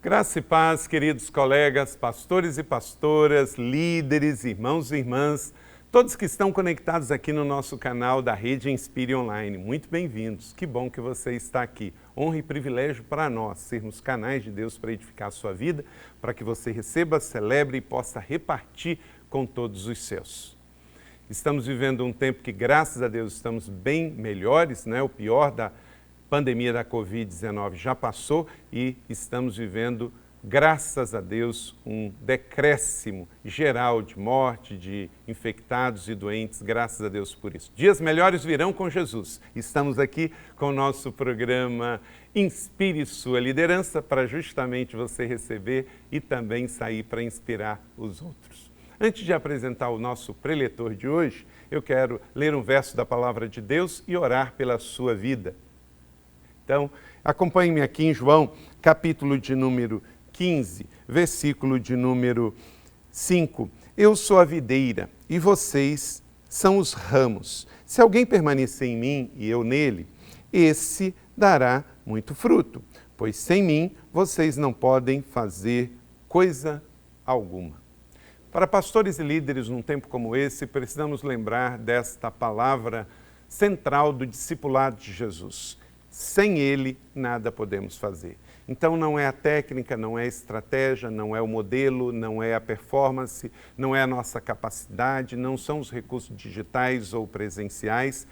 Graça e paz, queridos colegas, pastores e pastoras, líderes, irmãos e irmãs, todos que estão conectados aqui no nosso canal da Rede Inspire Online. Muito bem-vindos, que bom que você está aqui. Honra e privilégio para nós sermos canais de Deus para edificar a sua vida, para que você receba, celebre e possa repartir com todos os seus. Estamos vivendo um tempo que, graças a Deus, estamos bem melhores, né? O pior da pandemia da Covid-19 já passou e estamos vivendo, graças a Deus, um decréscimo geral de morte, de infectados e doentes, graças a Deus por isso. Dias melhores virão com Jesus. Estamos aqui com o nosso programa Inspire Sua Liderança para justamente você receber e também sair para inspirar os outros. Antes de apresentar o nosso preletor de hoje, eu quero ler um verso da Palavra de Deus e orar pela sua vida. Então, acompanhe-me aqui em João, capítulo de número 15, versículo de número 5. Eu sou a videira e vocês são os ramos. Se alguém permanecer em mim e eu nele, esse dará muito fruto, pois sem mim vocês não podem fazer coisa alguma. Para pastores e líderes num tempo como esse, precisamos lembrar desta palavra central do discipulado de Jesus. Sem ele, nada podemos fazer. Então não é a técnica, não é a estratégia, não é o modelo, não é a performance, não é a nossa capacidade, não são os recursos digitais ou presenciais.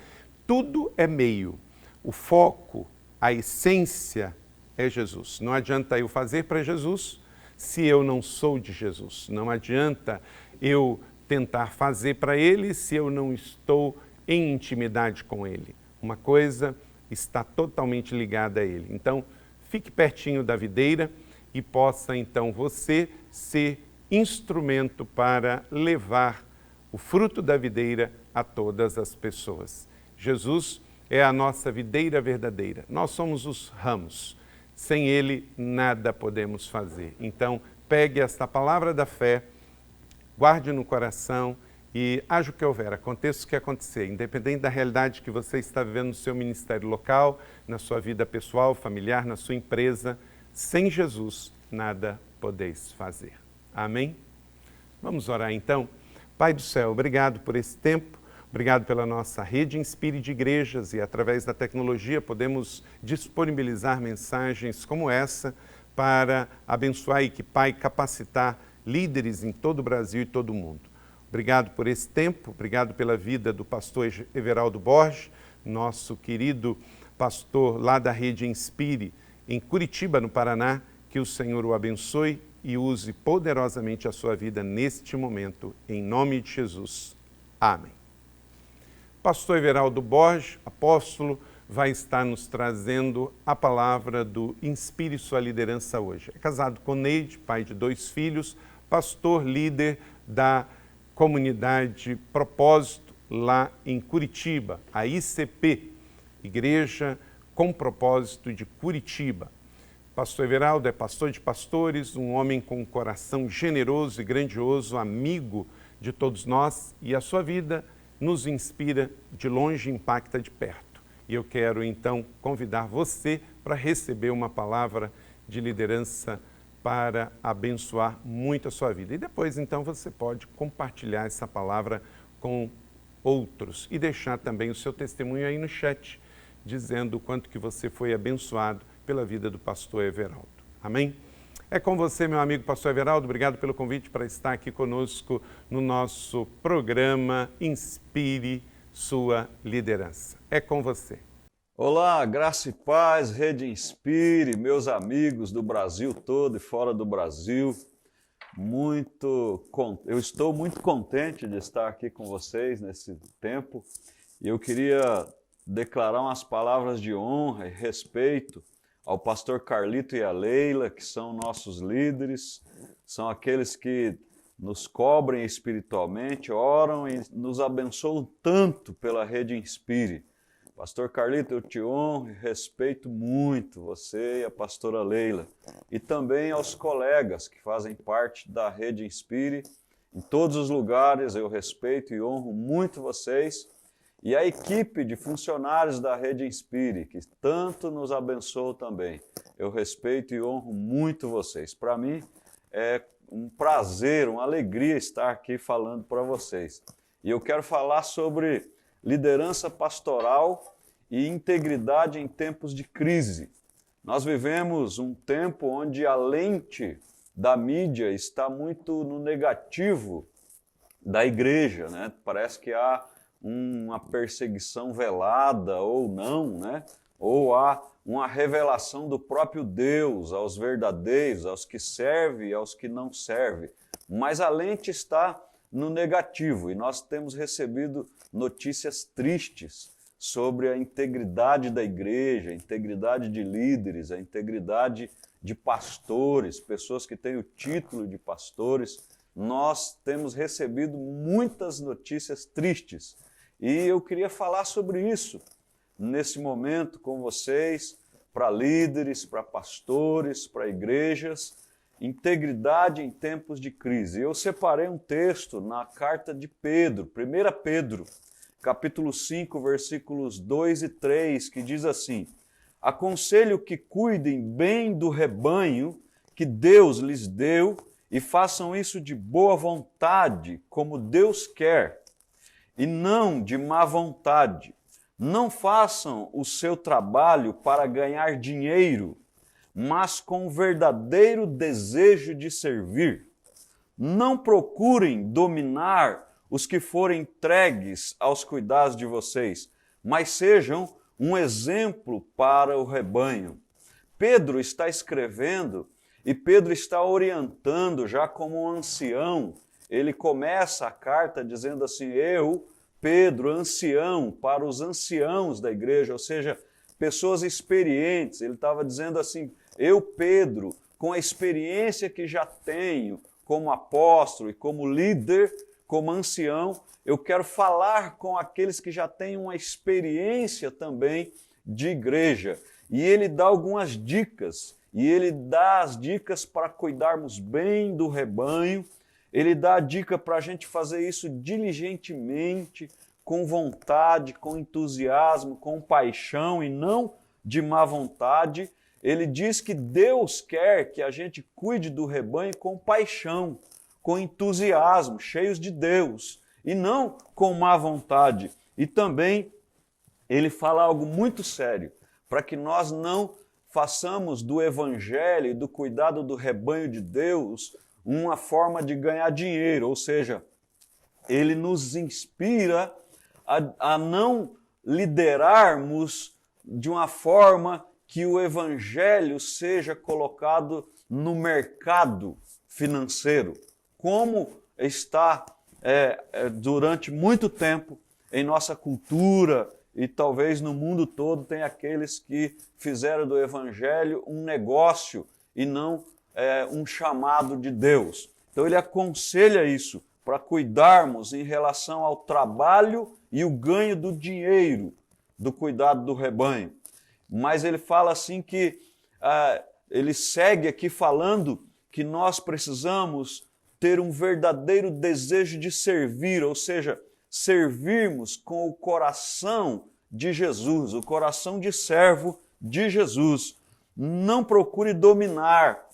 Tudo é meio. O foco, a essência é Jesus. Não adianta eu fazer para Jesus se eu não sou de Jesus. Não adianta eu tentar fazer para ele se eu não estou em intimidade com ele. Uma coisa está totalmente ligada a ele. Então, fique pertinho da videira e possa, então, você ser instrumento para levar o fruto da videira a todas as pessoas. Jesus é a nossa videira verdadeira. Nós somos os ramos. Sem ele, nada podemos fazer. Então, pegue esta palavra da fé, guarde no coração e haja o que houver, aconteça o que acontecer, independente da realidade que você está vivendo no seu ministério local, na sua vida pessoal, familiar, na sua empresa, sem Jesus, nada podeis fazer. Amém? Vamos orar então? Pai do céu, obrigado por esse tempo. Obrigado pela nossa rede Inspire de igrejas e através da tecnologia podemos disponibilizar mensagens como essa para abençoar, equipar e capacitar líderes em todo o Brasil e todo o mundo. Obrigado por esse tempo, obrigado pela vida do pastor Everaldo Borges, nosso querido pastor lá da rede Inspire em Curitiba, no Paraná. Que o Senhor o abençoe e use poderosamente a sua vida neste momento, em nome de Jesus. Amém. Pastor Everaldo Borges, apóstolo, vai estar nos trazendo a palavra do Inspire Sua Liderança hoje. É casado com Neide, pai de 2 filhos, pastor líder da comunidade Propósito, lá em Curitiba, a ICP, Igreja com Propósito de Curitiba. Pastor Everaldo é pastor de pastores, um homem com um coração generoso e grandioso, amigo de todos nós, e a sua vida nos inspira de longe e impacta de perto. E eu quero, então, convidar você para receber uma palavra de liderança para abençoar muito a sua vida. E depois, então, você pode compartilhar essa palavra com outros e deixar também o seu testemunho aí no chat, dizendo o quanto que você foi abençoado pela vida do pastor Everaldo. Amém? É com você, meu amigo pastor Everaldo. Obrigado pelo convite para estar aqui conosco no nosso programa Inspire Sua Liderança. É com você. Olá, graça e paz, Rede Inspire, meus amigos do Brasil todo e fora do Brasil. Eu estou muito contente de estar aqui com vocês nesse tempo e eu queria declarar umas palavras de honra e respeito ao pastor Carlito e a Leila, que são nossos líderes, são aqueles que nos cobrem espiritualmente, oram e nos abençoam tanto pela Rede Inspire. Pastor Carlito, eu te honro e respeito muito você e a pastora Leila. E também aos colegas que fazem parte da Rede Inspire. Em todos os lugares eu respeito e honro muito vocês. E a equipe de funcionários da Rede Inspire, que tanto nos abençoou também. eu respeito e honro muito vocês. Para mim é um prazer, uma alegria estar aqui falando para vocês. E eu quero falar sobre liderança pastoral e integridade em tempos de crise. Nós vivemos um tempo onde a lente da mídia está muito no negativo da igreja, né? Parece que há uma perseguição velada ou não, né? Ou há uma revelação do próprio Deus aos verdadeiros, aos que servem e aos que não servem. Mas a lente está no negativo e nós temos recebido notícias tristes sobre a integridade da igreja, a integridade de líderes, a integridade de pastores, pessoas que têm o título de pastores. Nós temos recebido muitas notícias tristes e eu queria falar sobre isso nesse momento com vocês, para líderes, para pastores, para igrejas, integridade em tempos de crise. Eu separei um texto na carta de Pedro, 1 Pedro, capítulo 5, versículos 2 e 3, que diz assim: aconselho que cuidem bem do rebanho que Deus lhes deu e façam isso de boa vontade, como Deus quer, e não de má vontade. Não façam o seu trabalho para ganhar dinheiro, mas com verdadeiro desejo de servir. Não procurem dominar os que forem entregues aos cuidados de vocês, mas sejam um exemplo para o rebanho. Pedro está escrevendo e Pedro está orientando já como um ancião. Ele começa a carta dizendo assim: eu, Pedro, ancião, para os anciãos da igreja, ou seja, pessoas experientes. Ele estava dizendo assim: eu, Pedro, com a experiência que já tenho como apóstolo e como líder, como ancião, eu quero falar com aqueles que já têm uma experiência também de igreja. E ele dá algumas dicas, e ele dá as dicas para cuidarmos bem do rebanho. Ele dá a dica para a gente fazer isso diligentemente, com vontade, com entusiasmo, com paixão e não de má vontade. Ele diz que Deus quer que a gente cuide do rebanho com paixão, com entusiasmo, cheios de Deus, e não com má vontade. E também ele fala algo muito sério, para que nós não façamos do evangelho e do cuidado do rebanho de Deus uma forma de ganhar dinheiro, ou seja, ele nos inspira a não liderarmos de uma forma que o evangelho seja colocado no mercado financeiro, como está durante muito tempo em nossa cultura e talvez no mundo todo tem aqueles que fizeram do evangelho um negócio e não um chamado de Deus. Então ele aconselha isso para cuidarmos em relação ao trabalho e o ganho do dinheiro, do cuidado do rebanho. Mas ele fala assim que, ele segue aqui falando que nós precisamos ter um verdadeiro desejo de servir, ou seja, servirmos com o coração de Jesus, o coração de servo de Jesus. Não procure dominar.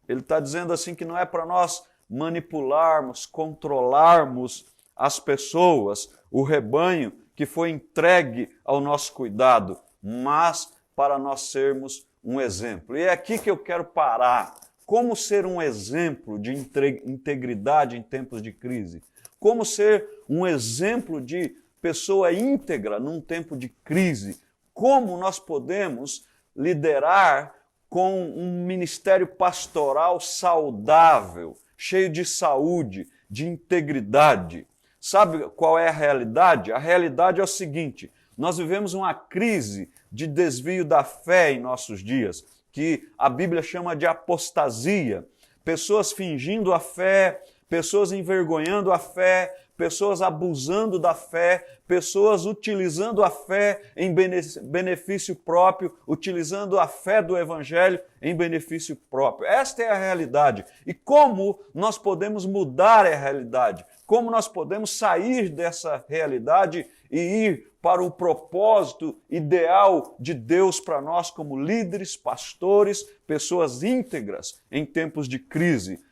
Ele está dizendo assim que não é para nós manipularmos, controlarmos as pessoas, o rebanho que foi entregue ao nosso cuidado, mas para nós sermos um exemplo. E é aqui que eu quero parar. Como ser um exemplo de integridade em tempos de crise? Como ser um exemplo de pessoa íntegra num tempo de crise? Como nós podemos liderar com um ministério pastoral saudável, cheio de saúde, de integridade? Sabe qual é a realidade? A realidade é o seguinte: nós vivemos uma crise de desvio da fé em nossos dias, que a Bíblia chama de apostasia. Pessoas fingindo a fé, pessoas envergonhando a fé, pessoas abusando da fé, pessoas utilizando a fé em benefício próprio, utilizando a fé do Evangelho em benefício próprio. Esta é a realidade. E como nós podemos mudar a realidade? Como nós podemos sair dessa realidade e ir para o propósito ideal de Deus para nós como líderes, pastores, pessoas íntegras em tempos de crise.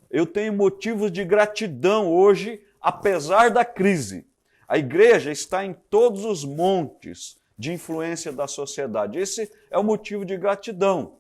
Eu tenho motivos de gratidão hoje, apesar da crise. A igreja está em todos os montes de influência da sociedade. Esse é o motivo de gratidão.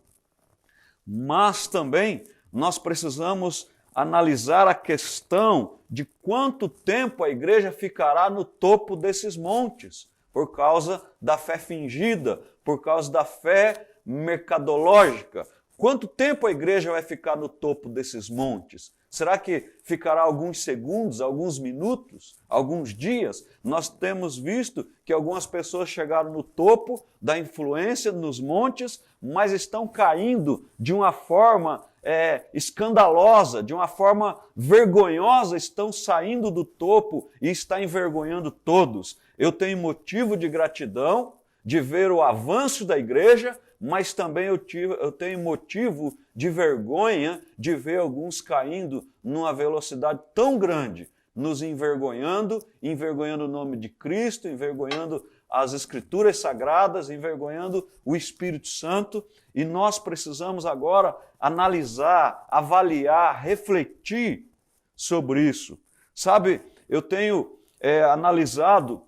Mas também nós precisamos analisar a questão de quanto tempo a igreja ficará no topo desses montes, por causa da fé fingida, por causa da fé mercadológica. Quanto tempo a igreja vai ficar no topo desses montes? Será que ficará alguns segundos, alguns minutos, alguns dias? Nós temos visto que algumas pessoas chegaram no topo da influência nos montes, mas estão caindo de uma forma escandalosa, de uma forma vergonhosa, estão saindo do topo e está envergonhando todos. Eu tenho motivo de gratidão de ver o avanço da igreja, mas também eu tenho motivo de vergonha de ver alguns caindo numa velocidade tão grande, nos envergonhando, envergonhando o nome de Cristo, envergonhando as Escrituras Sagradas, envergonhando o Espírito Santo, e nós precisamos agora analisar, avaliar, refletir sobre isso. Sabe, eu tenho analisado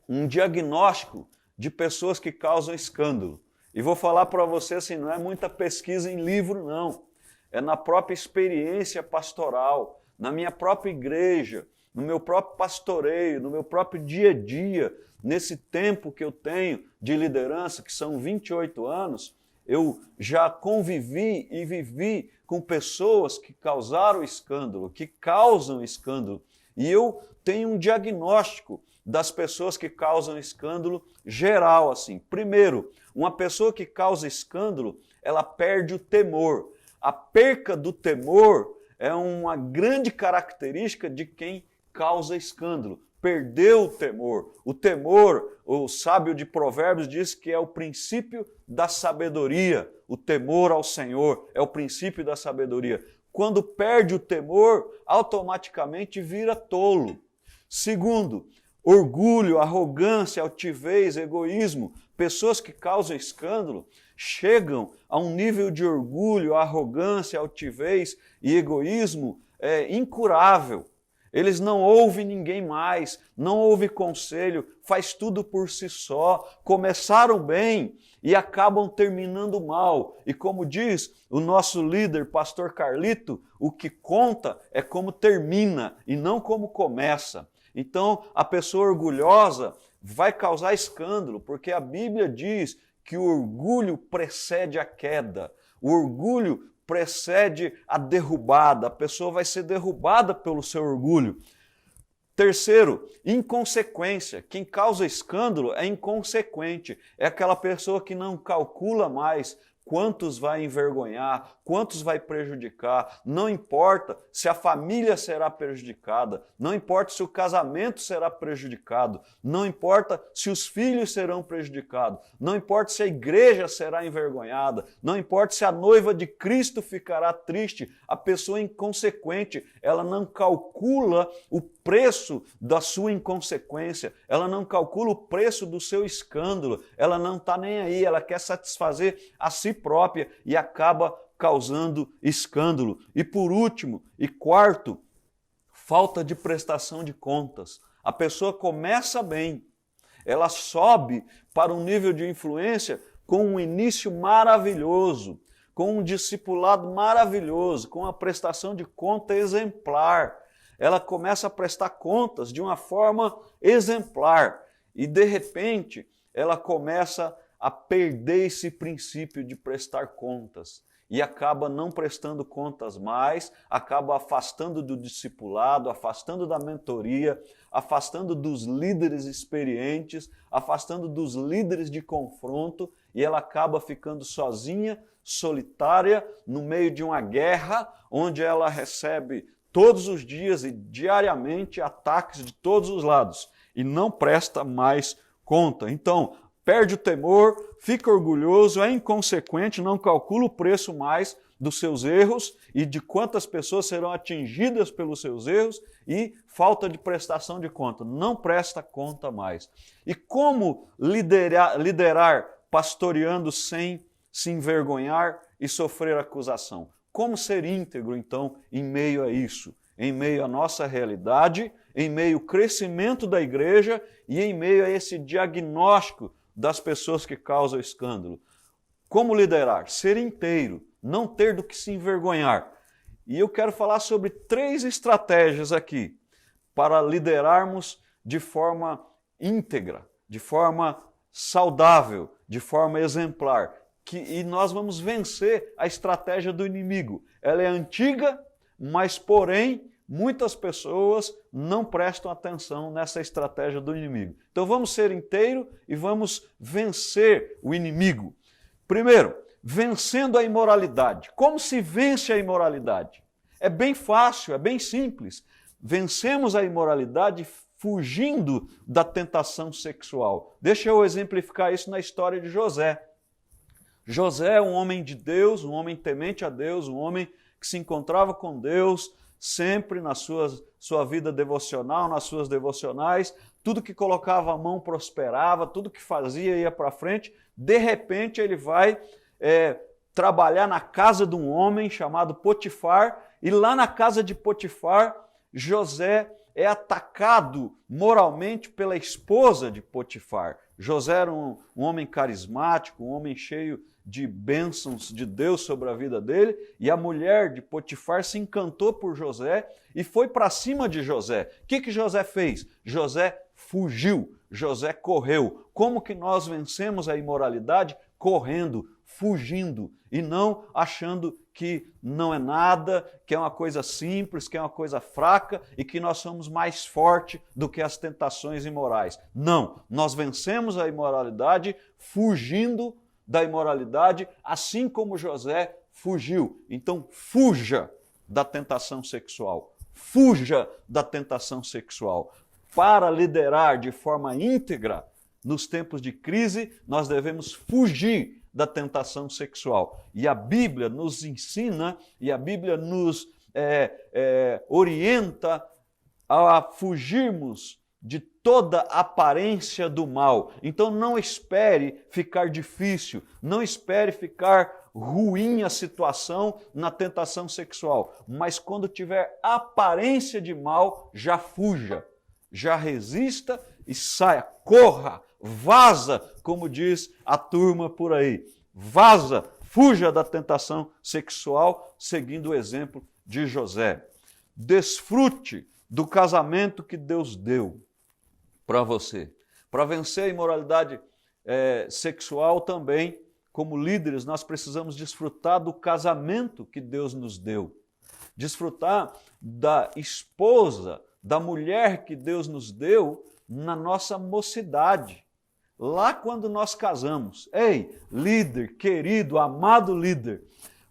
um diagnóstico de pessoas que causam escândalo. E vou falar para você assim, não é muita pesquisa em livro, não. É na própria experiência pastoral, na minha própria igreja, no meu próprio pastoreio, no meu próprio dia a dia, nesse tempo que eu tenho de liderança, que são 28 anos, eu já convivi e vivi com pessoas que causaram escândalo, que causam escândalo. E eu tenho um diagnóstico das pessoas que causam escândalo geral, assim. Primeiro, uma pessoa que causa escândalo, ela perde o temor. A perca do temor é uma grande característica de quem causa escândalo. Perdeu o temor. O temor, o sábio de Provérbios diz que é o princípio da sabedoria. O temor ao Senhor é o princípio da sabedoria. Quando perde o temor, automaticamente vira tolo. Segundo, orgulho, arrogância, altivez, egoísmo. Pessoas que causam escândalo chegam a um nível de orgulho, arrogância, altivez e egoísmo incurável. Eles não ouvem ninguém mais, não ouvem conselho, faz tudo por si só, começaram bem e acabam terminando mal. E como diz o nosso líder, pastor Carlito, o que conta é como termina e não como começa. Então, a pessoa orgulhosa vai causar escândalo, porque a Bíblia diz que o orgulho precede a queda, o orgulho precede a derrubada, a pessoa vai ser derrubada pelo seu orgulho. Terceiro, inconsequência. Quem causa escândalo é inconsequente, é aquela pessoa que não calcula mais quantos vai envergonhar, quantos vai prejudicar, não importa se a família será prejudicada, não importa se o casamento será prejudicado, não importa se os filhos serão prejudicados, não importa se a igreja será envergonhada, não importa se a noiva de Cristo ficará triste, a pessoa inconsequente, ela não calcula o preço da sua inconsequência, ela não calcula o preço do seu escândalo, ela não está nem aí, ela quer satisfazer a si própria e acaba causando escândalo. E por último, e quarto, falta de prestação de contas. A pessoa começa bem, ela sobe para um nível de influência com um início maravilhoso, com um discipulado maravilhoso, com uma prestação de conta exemplar. Ela começa a prestar contas de uma forma exemplar e, de repente, ela começa a perder esse princípio de prestar contas e acaba não prestando contas mais, acaba afastando do discipulado, afastando da mentoria, afastando dos líderes experientes, afastando dos líderes de confronto, e ela acaba ficando sozinha, solitária, no meio de uma guerra, onde ela recebe todos os dias e diariamente ataques de todos os lados e não presta mais conta. Então, perde o temor, fica orgulhoso, é inconsequente, não calcula o preço mais dos seus erros e de quantas pessoas serão atingidas pelos seus erros e falta de prestação de conta. Não presta conta mais. E como liderar pastoreando sem se envergonhar e sofrer acusação? Como ser íntegro, então, em meio a isso? Em meio à nossa realidade, em meio ao crescimento da igreja e em meio a esse diagnóstico das pessoas que causam escândalo. Como liderar? Ser inteiro, não ter do que se envergonhar. E eu quero falar sobre 3 estratégias aqui para liderarmos de forma íntegra, de forma saudável, de forma exemplar. E nós vamos vencer a estratégia do inimigo. Ela é antiga, mas porém muitas pessoas não prestam atenção nessa estratégia do inimigo. Então vamos ser inteiros e vamos vencer o inimigo. Primeiro, vencendo a imoralidade. Como se vence a imoralidade? É bem fácil, é bem simples. Vencemos a imoralidade fugindo da tentação sexual. Deixa eu exemplificar isso na história de José. José é um homem de Deus, um homem temente a Deus, um homem que se encontrava com Deus sempre na sua vida devocional, nas suas devocionais. Tudo que colocava a mão prosperava, tudo que fazia ia para frente. De repente ele vai trabalhar na casa de um homem chamado Potifar, e lá na casa de Potifar, José é atacado moralmente pela esposa de Potifar. José era um homem carismático, um homem cheio de bênçãos de Deus sobre a vida dele, e a mulher de Potifar se encantou por José e foi para cima de José. O que José fez? José fugiu, José correu. Como que nós vencemos a imoralidade? Correndo, fugindo, e não achando que não é nada, que é uma coisa simples, que é uma coisa fraca e que nós somos mais fortes do que as tentações imorais. Não, nós vencemos a imoralidade fugindo da imoralidade, assim como José fugiu. Então, fuja da tentação sexual. Fuja da tentação sexual. Para liderar de forma íntegra nos tempos de crise, nós devemos fugir da tentação sexual. E a Bíblia nos ensina, e a Bíblia nos orienta a fugirmos de toda aparência do mal. Então não espere ficar difícil, não espere ficar ruim a situação na tentação sexual, mas quando tiver aparência de mal, já fuja, já resista e saia, corra, vaza, como diz a turma por aí. Vaza, fuja da tentação sexual, seguindo o exemplo de José. Desfrute do casamento que Deus deu para você. Para vencer a imoralidade sexual também, como líderes, nós precisamos desfrutar do casamento que Deus nos deu. Desfrutar da esposa, da mulher que Deus nos deu na nossa mocidade. Lá quando nós casamos. Ei, líder, querido, amado líder,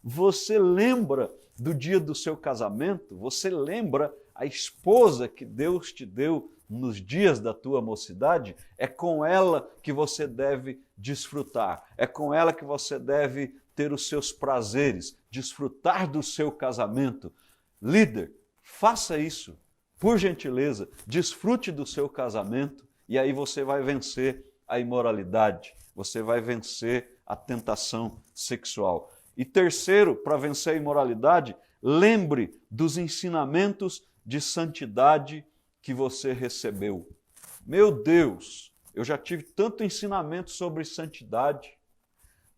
você lembra do dia do seu casamento? Você lembra a esposa que Deus te deu nos dias da tua mocidade? É com ela que você deve desfrutar. É com ela que você deve ter os seus prazeres, desfrutar do seu casamento. Líder, faça isso. Por gentileza, desfrute do seu casamento e aí você vai vencer a imoralidade, você vai vencer a tentação sexual. E terceiro, para vencer a imoralidade, lembre dos ensinamentos de santidade que você recebeu. Meu Deus, eu já tive tanto ensinamento sobre santidade.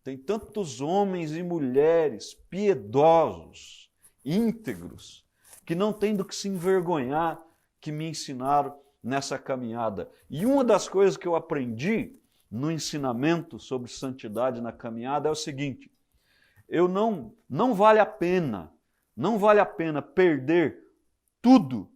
Tem tantos homens e mulheres piedosos, íntegros, que não têm do que se envergonhar, que me ensinaram nessa caminhada. E uma das coisas que eu aprendi no ensinamento sobre santidade na caminhada é o seguinte: não vale a pena perder tudo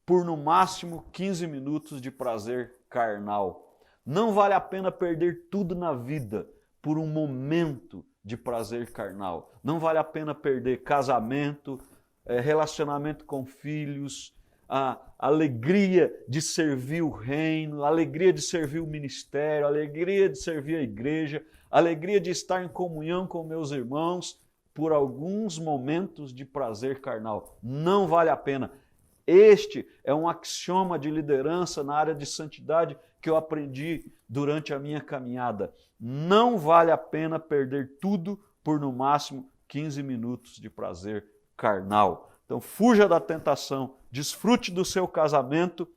por no máximo 15 minutos de prazer carnal. Não vale a pena perder tudo na vida por um momento de prazer carnal. Não vale a pena perder casamento, relacionamento com filhos, a alegria de servir o reino, a alegria de servir o ministério, a alegria de servir a igreja, a alegria de estar em comunhão com meus irmãos por alguns momentos de prazer carnal. Não vale a pena. Este é um axioma de liderança na área de santidade que eu aprendi durante a minha caminhada. Não vale a pena perder tudo por no máximo 15 minutos de prazer carnal. Então fuja da tentação, desfrute do seu casamento,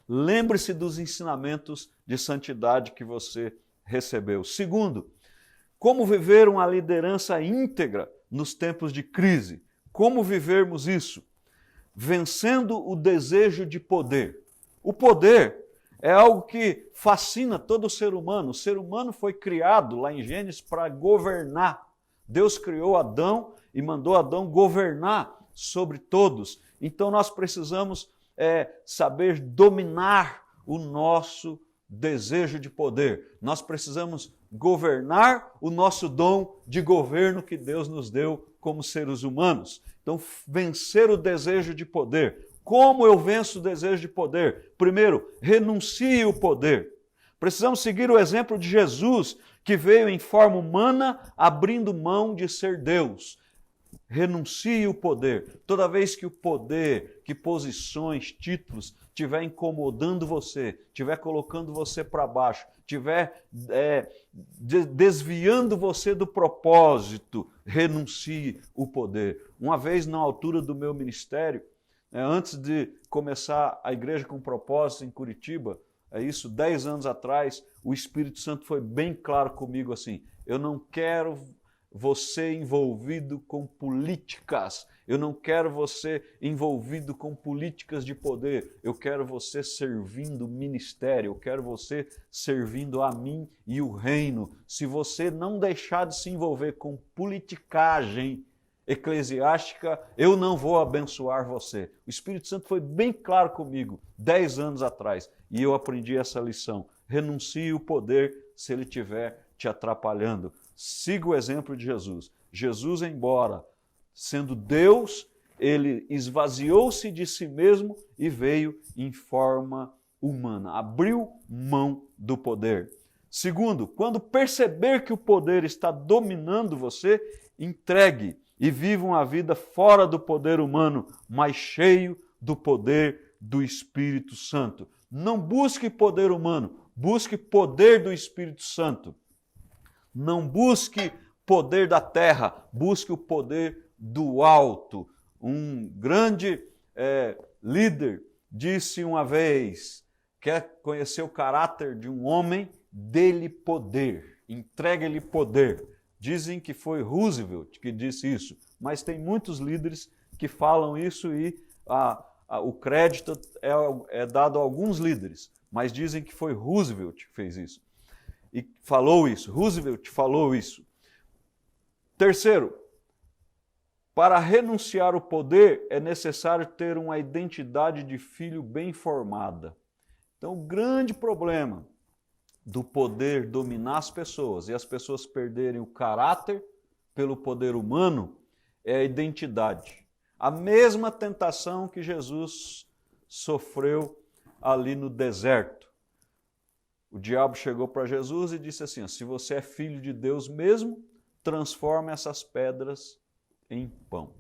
lembre-se dos ensinamentos de santidade que você recebeu. Segundo, como viver uma liderança íntegra nos tempos de crise? Como vivermos isso? Vencendo o desejo de poder. O poder é algo que fascina todo ser humano. O ser humano foi criado lá em Gênesis para governar. Deus criou Adão e mandou Adão governar sobre todos. Então nós precisamos saber dominar o nosso desejo de poder. Nós precisamos governar o nosso dom de governo que Deus nos deu como seres humanos. Então, vencer o desejo de poder. Como eu venço o desejo de poder? Primeiro, renuncie o poder. Precisamos seguir o exemplo de Jesus, que veio em forma humana, abrindo mão de ser Deus. Renuncie o poder. Toda vez que o poder, que posições, títulos, estiver incomodando você, estiver colocando você para baixo, estiver desviando você do propósito, renuncie o poder. Uma vez na altura do meu ministério, antes de começar a Igreja com Propósito em Curitiba, 10 anos atrás, o Espírito Santo foi bem claro comigo assim: eu não quero você envolvido com políticas, eu não quero você envolvido com políticas de poder, eu quero você servindo o ministério, eu quero você servindo a mim e o reino. Se você não deixar de se envolver com politicagem eclesiástica, eu não vou abençoar você. O Espírito Santo foi bem claro comigo 10 anos atrás e eu aprendi essa lição. Renuncie o poder se ele estiver te atrapalhando. Siga o exemplo de Jesus. Jesus, embora sendo Deus, ele esvaziou-se de si mesmo e veio em forma humana. Abriu mão do poder. Segundo, quando perceber que o poder está dominando você, entregue e viva uma vida fora do poder humano, mas cheio do poder do Espírito Santo. Não busque poder humano, busque poder do Espírito Santo. Não busque poder da terra, busque o poder do alto. Um grande líder disse uma vez: quer conhecer o caráter de um homem? Dê-lhe poder, entregue-lhe poder. Dizem que foi Roosevelt que disse isso, mas tem muitos líderes que falam isso e o crédito é dado a alguns líderes, mas dizem que foi Roosevelt que fez isso. E falou isso, Roosevelt falou isso. Terceiro, para renunciar ao poder é necessário ter uma identidade de filho bem formada. Então, o grande problema do poder dominar as pessoas e as pessoas perderem o caráter pelo poder humano é a identidade. A mesma tentação que Jesus sofreu ali no deserto. O diabo chegou para Jesus e disse assim: se você é filho de Deus mesmo, transforma essas pedras em pão.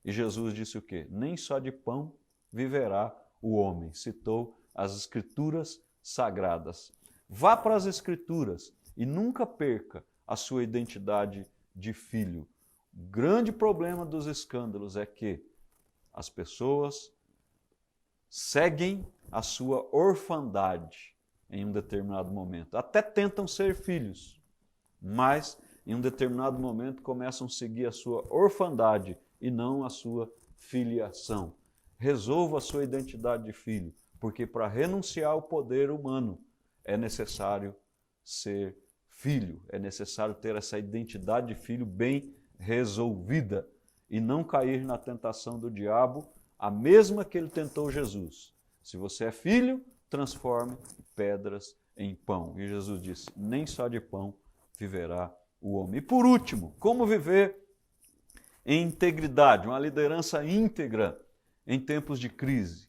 E Jesus disse o quê? Nem só de pão viverá o homem. Citou as Escrituras sagradas. Vá para as Escrituras e nunca perca a sua identidade de filho. O grande problema dos escândalos é que as pessoas seguem a sua orfandade em um determinado momento. Até tentam ser filhos, mas em um determinado momento começam a seguir a sua orfandade e não a sua filiação. Resolva a sua identidade de filho, porque para renunciar ao poder humano é necessário ser filho, é necessário ter essa identidade de filho bem resolvida e não cair na tentação do diabo, a mesma que ele tentou Jesus. Se você é filho, transforme pedras em pão. E Jesus disse: nem só de pão viverá o homem. E por último, como viver em integridade, uma liderança íntegra em tempos de crise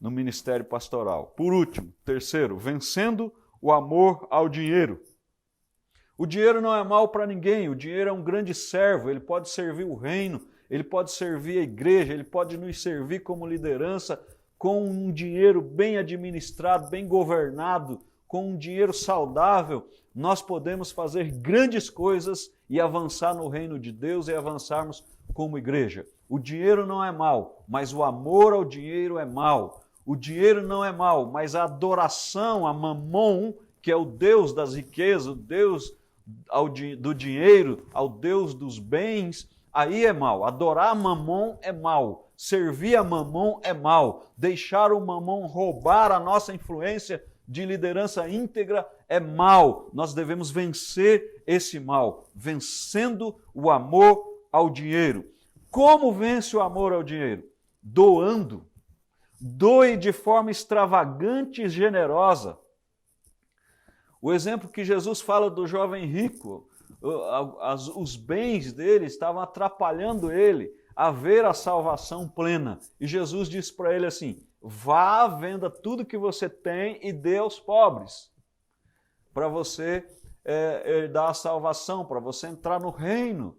no ministério pastoral. Por último, terceiro, vencendo o amor ao dinheiro. O dinheiro não é mal para ninguém, o dinheiro é um grande servo, ele pode servir o reino, ele pode servir a igreja, ele pode nos servir como liderança com um dinheiro bem administrado, bem governado, com um dinheiro saudável, nós podemos fazer grandes coisas e avançar no reino de Deus e avançarmos como igreja. O dinheiro não é mal, mas o amor ao dinheiro é mal. O dinheiro não é mal, mas a adoração a Mamon, que é o Deus das riquezas, o Deus do dinheiro, ao Deus dos bens, aí é mal. Adorar Mamon é mal. Servir a Mamon é mal. Deixar o Mamon roubar a nossa influência de liderança íntegra é mal. Nós devemos vencer esse mal, vencendo o amor ao dinheiro. Como vence o amor ao dinheiro? Doando. Doe de forma extravagante e generosa. O exemplo que Jesus fala do jovem rico, os bens dele estavam atrapalhando ele a ver a salvação plena. E Jesus disse para ele assim: vá, venda tudo que você tem e dê aos pobres, para você herdar a salvação, para você entrar no reino.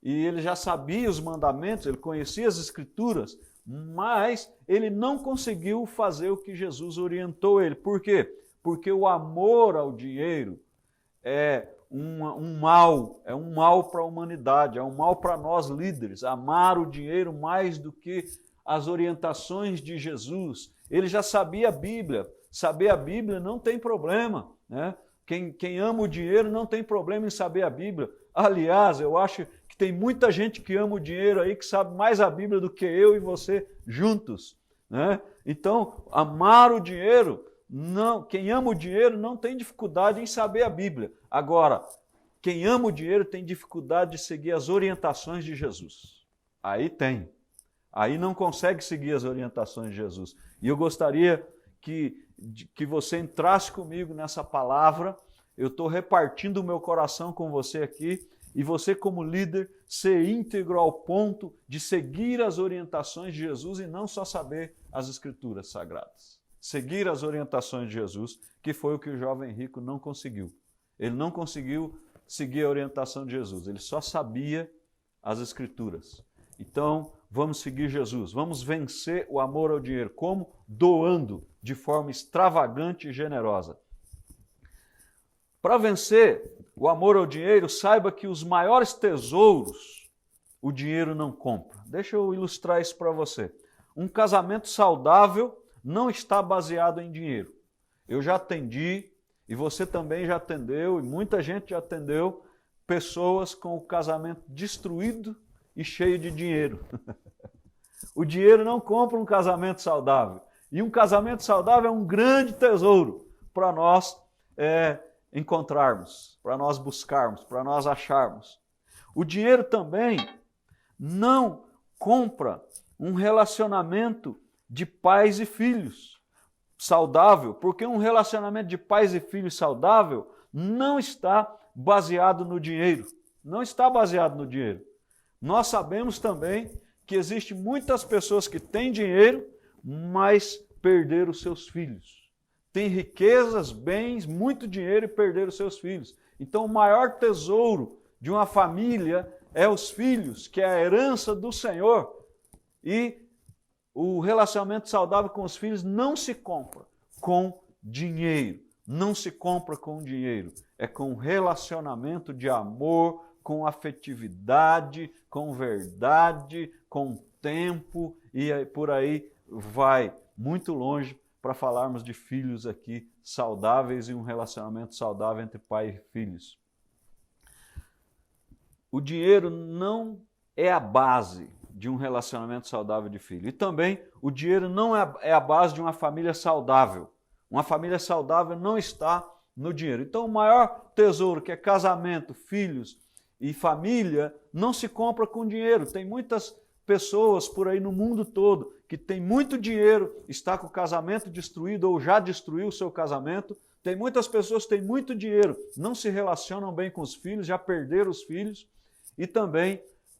E ele já sabia os mandamentos, ele conhecia as Escrituras, mas ele não conseguiu fazer o que Jesus orientou ele. Por quê? Porque o amor ao dinheiro é um mal para a humanidade, é um mal para nós líderes. Amar o dinheiro mais do que as orientações de Jesus. Ele já sabia a Bíblia. Saber a Bíblia não tem problema, né? Quem ama o dinheiro não tem problema em saber a Bíblia. Aliás, eu acho que tem muita gente que ama o dinheiro aí, que sabe mais a Bíblia do que eu e você juntos, né? Então, amar o dinheiro, não, quem ama o dinheiro não tem dificuldade em saber a Bíblia. Agora, quem ama o dinheiro tem dificuldade de seguir as orientações de Jesus. Aí tem. Aí não consegue seguir as orientações de Jesus. E eu gostaria que você entrasse comigo nessa palavra. Eu estou repartindo o meu coração com você aqui, e você, como líder, ser íntegro ao ponto de seguir as orientações de Jesus e não só saber as Escrituras Sagradas. Seguir as orientações de Jesus, que foi o que o jovem rico não conseguiu. Ele não conseguiu seguir a orientação de Jesus, ele só sabia as Escrituras. Então, vamos seguir Jesus, vamos vencer o amor ao dinheiro. Como? Doando de forma extravagante e generosa. Para vencer o amor ao dinheiro, saiba que os maiores tesouros o dinheiro não compra. Deixa eu ilustrar isso para você. Um casamento saudável não está baseado em dinheiro. Eu já atendi, e você também já atendeu, e muita gente já atendeu, pessoas com o casamento destruído e cheio de dinheiro. O dinheiro não compra um casamento saudável. E um casamento saudável é um grande tesouro para nós encontrarmos, para nós buscarmos, para nós acharmos. O dinheiro também não compra um relacionamento de pais e filhos saudável, porque um relacionamento de pais e filhos saudável não está baseado no dinheiro. Não está baseado no dinheiro. Nós sabemos também que existem muitas pessoas que têm dinheiro, mas perderam os seus filhos. Têm riquezas, bens, muito dinheiro e perderam os seus filhos. Então, o maior tesouro de uma família é os filhos, que é a herança do Senhor. E o relacionamento saudável com os filhos não se compra com dinheiro. Não se compra com dinheiro. É com relacionamento de amor, com afetividade, com verdade, com tempo, e por aí vai muito longe para falarmos de filhos aqui saudáveis e um relacionamento saudável entre pai e filhos. O dinheiro não é a base de um relacionamento saudável de filho. E também o dinheiro não é a base de uma família saudável. Uma família saudável não está no dinheiro. Então o maior tesouro, que é casamento, filhos e família, não se compra com dinheiro. Tem muitas pessoas por aí no mundo todo que tem muito dinheiro, está com o casamento destruído ou já destruiu o seu casamento. Tem muitas pessoas que têm muito dinheiro, não se relacionam bem com os filhos, já perderam os filhos. E também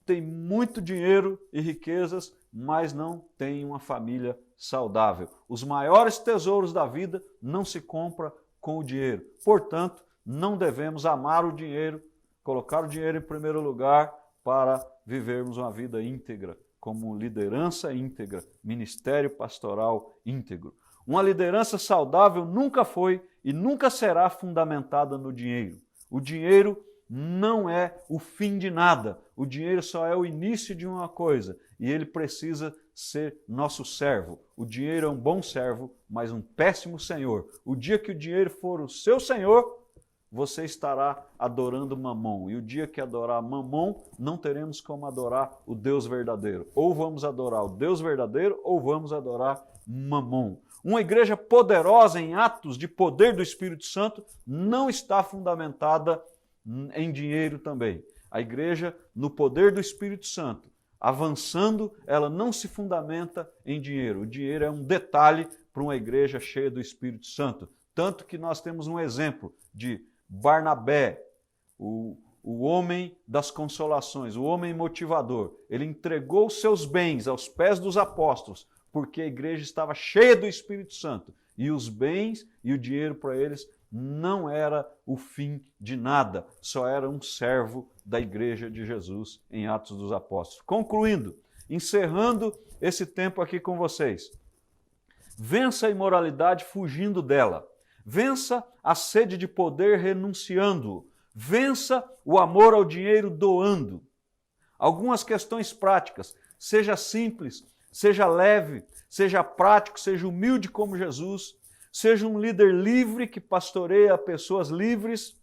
tem muito dinheiro e riquezas, mas não tem uma família saudável. Os maiores tesouros da vida não se compram com o dinheiro. Portanto, não devemos amar o dinheiro, colocar o dinheiro em primeiro lugar para vivermos uma vida íntegra, como liderança íntegra, ministério pastoral íntegro. Uma liderança saudável nunca foi e nunca será fundamentada no dinheiro. O dinheiro não é o fim de nada. O dinheiro só é o início de uma coisa e ele precisa ser nosso servo. O dinheiro é um bom servo, mas um péssimo senhor. O dia que o dinheiro for o seu senhor, você estará adorando Mamon. E o dia que adorar Mamon, não teremos como adorar o Deus verdadeiro. Ou vamos adorar o Deus verdadeiro, ou vamos adorar Mamon. Uma igreja poderosa em atos de poder do Espírito Santo não está fundamentada em dinheiro também. A igreja, no poder do Espírito Santo, avançando, ela não se fundamenta em dinheiro. O dinheiro é um detalhe para uma igreja cheia do Espírito Santo. Tanto que nós temos um exemplo de Barnabé, o homem das consolações, o homem motivador. Ele entregou seus bens aos pés dos apóstolos, porque a igreja estava cheia do Espírito Santo. E os bens e o dinheiro para eles não era o fim de nada, só era um servo da igreja de Jesus em Atos dos Apóstolos. Concluindo, encerrando esse tempo aqui com vocês. Vença a imoralidade fugindo dela. Vença a sede de poder renunciando. Vença o amor ao dinheiro doando. Algumas questões práticas. Seja simples, seja leve, seja prático, seja humilde como Jesus. Seja um líder livre que pastoreia pessoas livres.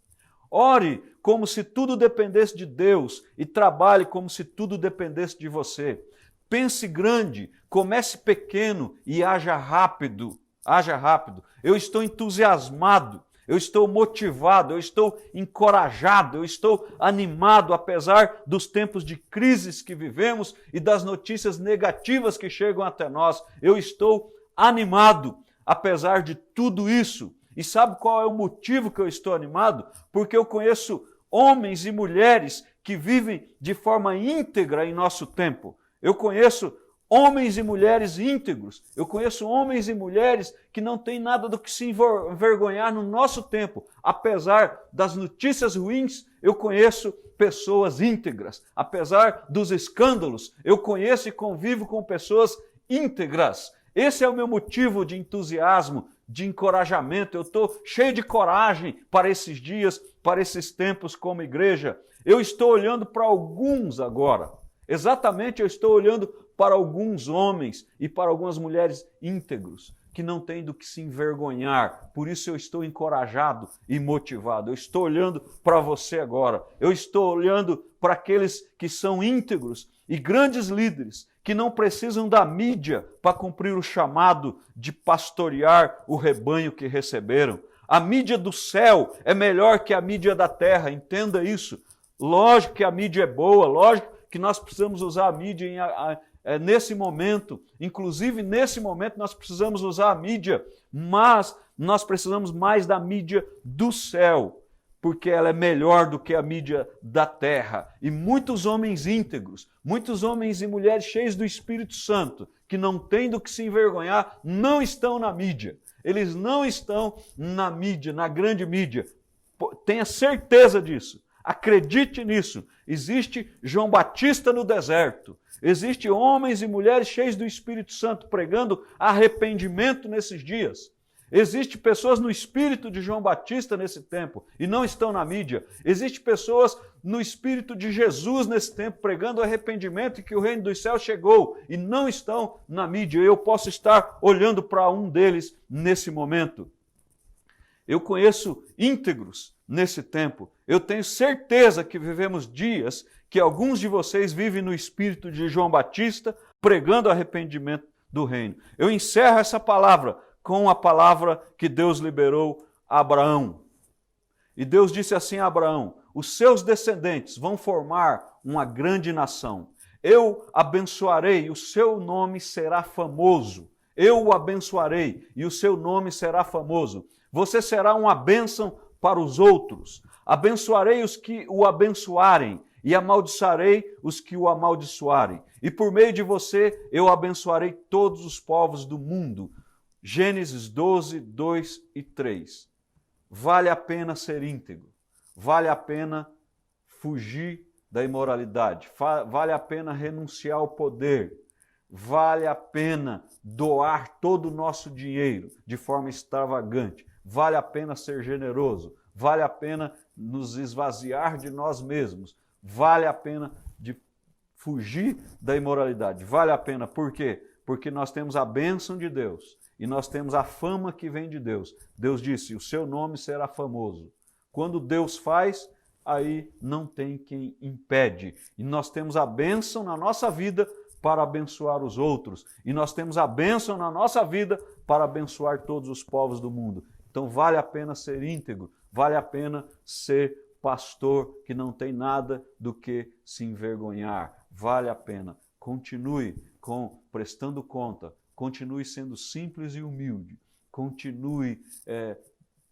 Ore como se tudo dependesse de Deus e trabalhe como se tudo dependesse de você. Pense grande, comece pequeno e haja rápido. Haja rápido. Eu estou entusiasmado, eu estou motivado, eu estou encorajado, eu estou animado, apesar dos tempos de crises que vivemos e das notícias negativas que chegam até nós. Eu estou animado, apesar de tudo isso. E sabe qual é o motivo que eu estou animado? Porque eu conheço homens e mulheres que vivem de forma íntegra em nosso tempo. Eu conheço homens e mulheres íntegros. Eu conheço homens e mulheres que não têm nada do que se envergonhar no nosso tempo. Apesar das notícias ruins, eu conheço pessoas íntegras. Apesar dos escândalos, eu conheço e convivo com pessoas íntegras. Esse é o meu motivo de entusiasmo, de encorajamento. Eu estou cheio de coragem para esses dias, para esses tempos como igreja. Eu estou olhando para alguns agora. Exatamente, eu estou olhando para alguns homens e para algumas mulheres íntegros que não têm do que se envergonhar. Por isso eu estou encorajado e motivado. Eu estou olhando para você agora. Eu estou olhando para aqueles que são íntegros e grandes líderes que não precisam da mídia para cumprir o chamado de pastorear o rebanho que receberam. A mídia do céu é melhor que a mídia da terra, entenda isso. Lógico que a mídia é boa, lógico que nós precisamos usar a mídia nesse momento. Inclusive, nesse momento, nós precisamos usar a mídia, mas nós precisamos mais da mídia do céu, porque ela é melhor do que a mídia da terra. E muitos homens íntegros, muitos homens e mulheres cheios do Espírito Santo, que não têm do que se envergonhar, não estão na mídia. Eles não estão na mídia, na grande mídia. Tenha certeza disso. Acredite nisso. Existe João Batista no deserto. Existem homens e mulheres cheios do Espírito Santo pregando arrependimento nesses dias. Existem pessoas no espírito de João Batista nesse tempo e não estão na mídia. Existem pessoas no espírito de Jesus nesse tempo pregando arrependimento e que o reino dos céus chegou e não estão na mídia. Eu posso estar olhando para um deles nesse momento. Eu conheço íntegros nesse tempo. Eu tenho certeza que vivemos dias que alguns de vocês vivem no espírito de João Batista pregando arrependimento do reino. Eu encerro essa palavra com a palavra que Deus liberou a Abraão. E Deus disse assim a Abraão: os seus descendentes vão formar uma grande nação. Eu abençoarei e o seu nome será famoso. Eu o abençoarei e o seu nome será famoso. Você será uma bênção para os outros. Abençoarei os que o abençoarem e amaldiçoarei os que o amaldiçoarem. E por meio de você eu abençoarei todos os povos do mundo. Gênesis 12, 2 e 3. Vale a pena ser íntegro. Vale a pena fugir da imoralidade. Vale a pena renunciar ao poder. Vale a pena doar todo o nosso dinheiro de forma extravagante. Vale a pena ser generoso. Vale a pena nos esvaziar de nós mesmos. Vale a pena de fugir da imoralidade. Vale a pena, por quê? Porque nós temos a bênção de Deus e nós temos a fama que vem de Deus. Deus disse, o seu nome será famoso. Quando Deus faz, aí não tem quem impede. E nós temos a bênção na nossa vida para abençoar os outros. E nós temos a bênção na nossa vida para abençoar todos os povos do mundo. Então vale a pena ser íntegro, vale a pena ser pastor que não tem nada do que se envergonhar. Vale a pena. Continue prestando conta, continue sendo simples e humilde, continue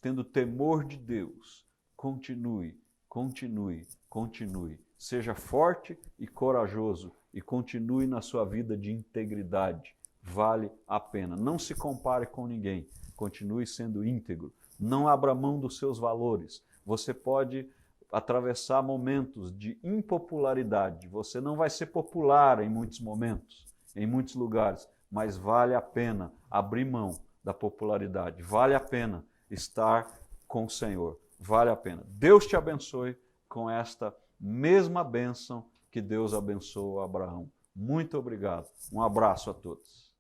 tendo temor de Deus, continue. Seja forte e corajoso e continue na sua vida de integridade. Vale a pena. Não se compare com ninguém. Continue sendo íntegro. Não abra mão dos seus valores. Você pode atravessar momentos de impopularidade. Você não vai ser popular em muitos momentos, em muitos lugares, mas vale a pena abrir mão da popularidade. Vale a pena estar com o Senhor. Vale a pena. Deus te abençoe com esta mesma bênção que Deus abençoou a Abraão. Muito obrigado. Um abraço a todos.